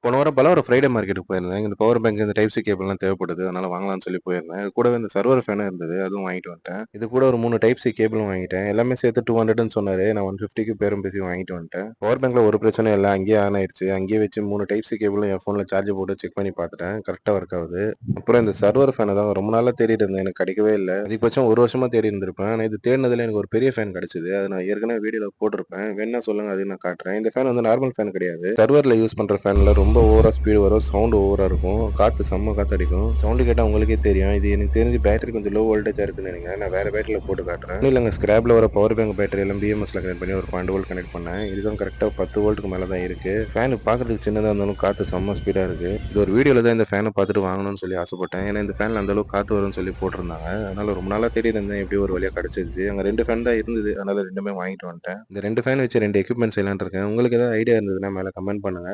போன வாரம் ஒரு ஃப்ரைடே மார்க்கெட்டுக்கு போயிருந்தேன். இந்த பவர் பேங்க், இந்த டைப் சி கேபிள்லாம் தேவைப்படுது. அதனால வாங்கலாம்னு சொல்லி போயிருந்தேன். இது கூடவே இந்த சர்வர் ஃபேனும் இருந்தது. அதுவும் வாங்கிட்டு வந்துட்டேன். இது கூட ஒரு 3 டைப் சி கேபிளும் வாங்கிட்டேன். எல்லாமே சேர்த்து 200ன்னு சொன்னாரு. நான் 150க்கு பேரம் பேசி வாங்கிட்டு வந்துட்டேன். பவர் பேங்க்ல ஒரு பிரச்சனையும் இல்ல. அங்கேயே ஆன் ஆயிருச்சு. அங்கேயே வச்சு 3 டைப் சி கேபிளும் என் ஃபோன்ல சார்ஜ் போட்டு செக் பண்ணி பார்த்துட்டேன். கரெக்ட்டா ஒர்க் ஆகுது. அப்புறம் இந்த சர்வர் ஃபேன தான் ரொம்ப நாளா தேடிட்டு இருந்தேன். எனக்கு கிடைக்கவே இல்ல. அதிகபட்சம் 1 வருஷமா தேடி இருந்திருப்பேன். ஆனா இது தேடினதுல எனக்கு ஒரு பெரிய ஃபேன் கிடைச்சது. அத நான் ஏற்கனவே வீடியோல போட்டிருப்பேன். வேணும்னா சொல்லுங்க, அதையும் நான் காட்டுறேன். இந்த ஃபேன் வந்து நார்மல் ஃபேன் கிடையாது. சர்வர்ல யூஸ் பண்ற ஃபேன்ல ரொம்ப ஓவரா ஸ்பீடு வரும். சவுண்ட் ஓவரா இருக்கும். காத்து செம்ம காத்து அடிக்கும். சவுண்ட் கேட்டா உங்களுக்கே தெரியும். இது எனக்கு தெரிஞ்சு பேட்டரி கொஞ்சம் லோ வோல்டேஜா இருக்குன்னு நினைக்கிறேன். நான் வேற பேட்டரியில போட்டு காட்டுறேன். ஒண்ணும் இல்லங்க, ஸ்கிராப்ல வர பவர் பேங்க் பேட்டரி எல்லாம் பிஎம்எஸ்ல கனெக்ட் பண்ணி ஒரு 12 வோல்ட் கனெக்ட் பண்ணேன். இதுக்கும் கரெக்டா 10 வோல்ட்டுக்கு மேல தான் இருக்கு. ஃபேன் பார்க்கறதுக்கு சின்னதா இருந்தாலும் காத்து செம்ம ஸ்பீடா இருக்கு. இது ஒரு வீடியோல தான் இந்த ஃபேனை பார்த்துட்டு வாங்கணும்னு சொல்லி ஆசைப்பட்டேன். ஏன்னா இந்த ஃபேன்ல அந்த அளவுக்கு காத்து வரும்னு சொல்லி போட்டிருந்தாங்க. அதனால ரொம்ப நாளா தேடி இருந்தேன். எப்படியோ ஒரு வழியா கிடைச்சிருச்சு. அங்க 2 ஃபேன் தான் இருந்தது. அதனால 2மே வாங்கிட்டு வந்துட்டேன். இந்த 2 ஃபேன் வச்சு 2 எக்யூப்மெண்ட் செய்யலாம்னு இருக்கேன். உங்களுக்கு ஏதாவது ஐடியா இருந்ததுன்னா மேல கமெண்ட் பண்ணுங்க.